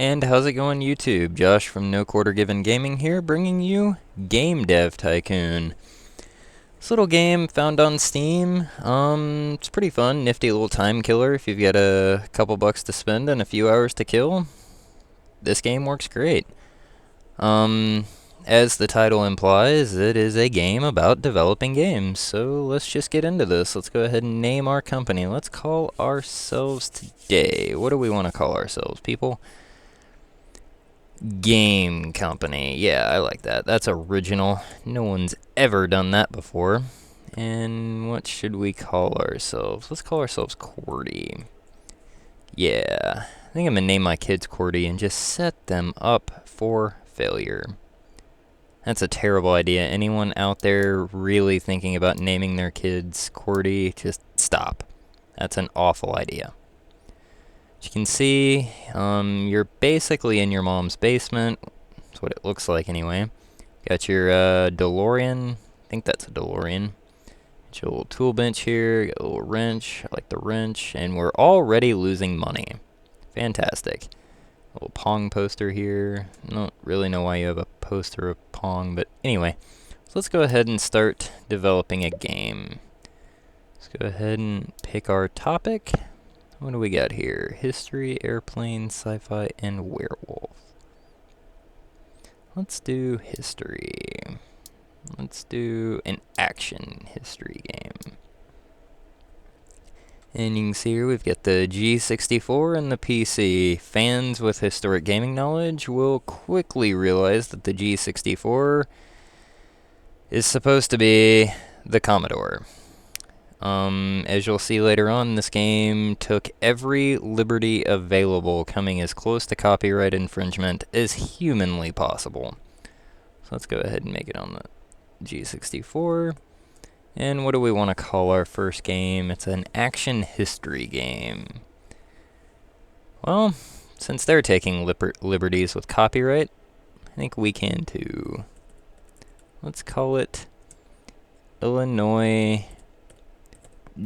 And how's it going, YouTube? Josh from No Quarter Given Gaming here, bringing you Game Dev Tycoon. This little game found on Steam. It's pretty fun, nifty little time killer. If you've got a couple bucks to spend and a few hours to kill, this game works great. As the title implies, it is a game about developing games. So let's just get into this. Let's go ahead and name our company. Let's call ourselves today. What do we want to call ourselves, people? Game Company. Yeah, I like that. That's original. No one's ever done that before. And what should we call ourselves? Let's call ourselves QWERTY. Yeah, I think I'm gonna name my kids QWERTY and just set them up for failure. That's a terrible idea. Anyone out there really thinking about naming their kids QWERTY, just stop. That's an awful idea. As you can see, you're basically in your mom's basement. That's what it looks like anyway. Got your DeLorean. I think that's a DeLorean. Got your little tool bench here. Got a little wrench. I like the wrench. And we're already losing money. Fantastic. A little Pong poster here. I don't really know why you have a poster of Pong, but anyway. So let's go ahead and start developing a game. Let's go ahead and pick our topic. What do we got here? History, airplane, sci-fi, and werewolf. Let's do history. Let's do an action history game. And you can see here we've got the G64 and the PC. Fans with historic gaming knowledge will quickly realize that the G64 is supposed to be the Commodore. As you'll see later on, this game took every liberty available, coming as close to copyright infringement as humanly possible. So let's go ahead and make it on the G64. And what do we want to call our first game? It's an action history game. Well, since they're taking liberties with copyright, I think we can too. Let's call it Illinois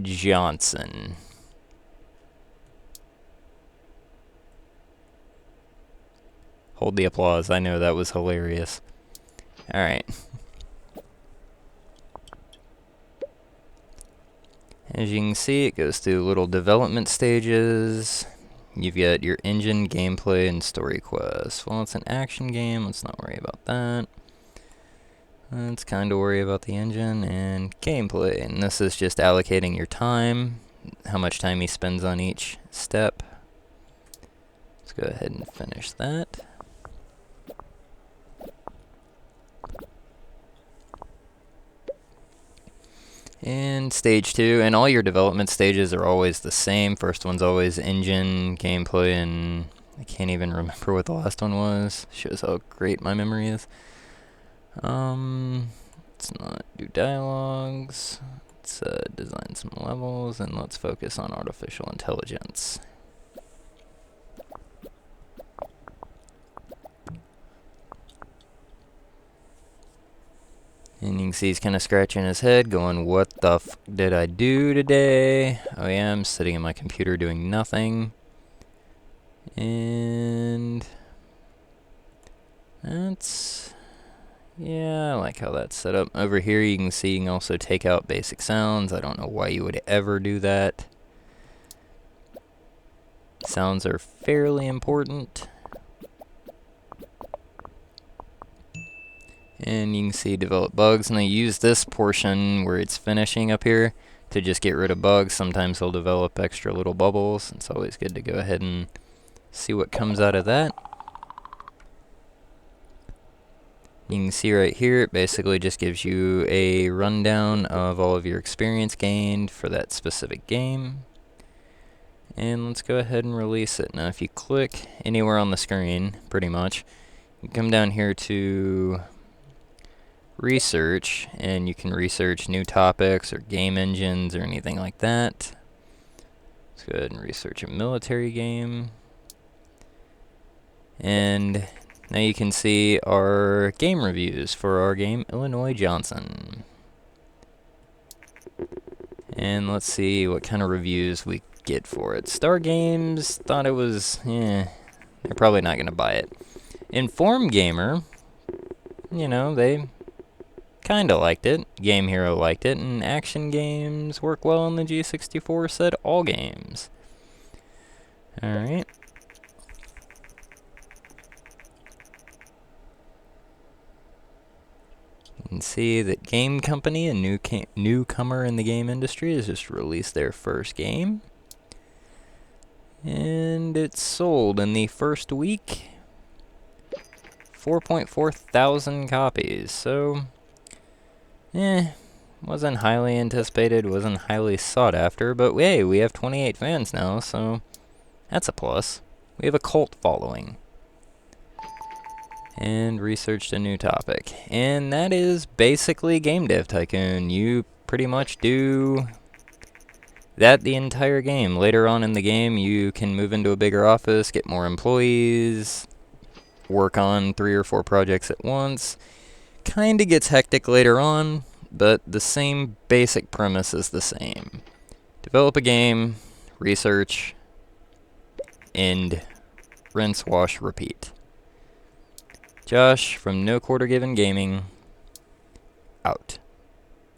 Johnson. Hold the applause. I know that was hilarious. Alright. As you can see, it goes through little development stages. You've got your engine, gameplay, and story quests. Well, it's an action game. Let's not worry about that. Let's kind of worry about the engine and gameplay. And this is just allocating your time, how much time he spends on each step. Let's go ahead and finish that. And stage 2, and all your development stages are always the same. First one's always engine, gameplay, and I can't even remember what the last one was. Shows how great my memory is. Let's not do dialogues. Let's design some levels, and let's focus on artificial intelligence. And you can see he's kind of scratching his head, going, what the f did I do today? Oh yeah, I'm sitting in my computer doing nothing. And that's... yeah, I like how that's set up. Over here you can see you can also take out basic sounds. I don't know why you would ever do that. Sounds are fairly important. And you can see develop bugs, and I use this portion where it's finishing up here to just get rid of bugs. Sometimes they'll develop extra little bubbles. It's always good to go ahead and see what comes out of that. You can see right here, it basically just gives you a rundown of all of your experience gained for that specific game. And let's go ahead and release it. Now if you click anywhere on the screen, pretty much, you come down here to research, and you can research new topics or game engines or anything like that. Let's go ahead and research a military game. And now you can see our game reviews for our game Illinois Johnson. And let's see what kind of reviews we get for it. Star Games thought it was, They're probably not going to buy it. Inform Gamer, you know, they kind of liked it. Game Hero liked it, and Action Games work well on the G64, said all games. Alright. You can see that Game Company, a newcomer in the game industry, has just released their first game. And it sold in the first week 4.4 thousand copies. So, wasn't highly anticipated, wasn't highly sought after, but hey, we have 28 fans now, so that's a plus. We have a cult following. And researched a new topic. And that is basically Game Dev Tycoon. You pretty much do that the entire game. Later on in the game, you can move into a bigger office, get more employees, work on 3 or 4 projects at once. Kinda gets hectic later on, but the same basic premise is the same. Develop a game, research, end, rinse, wash, repeat. Josh from No Quarter Given Gaming, out.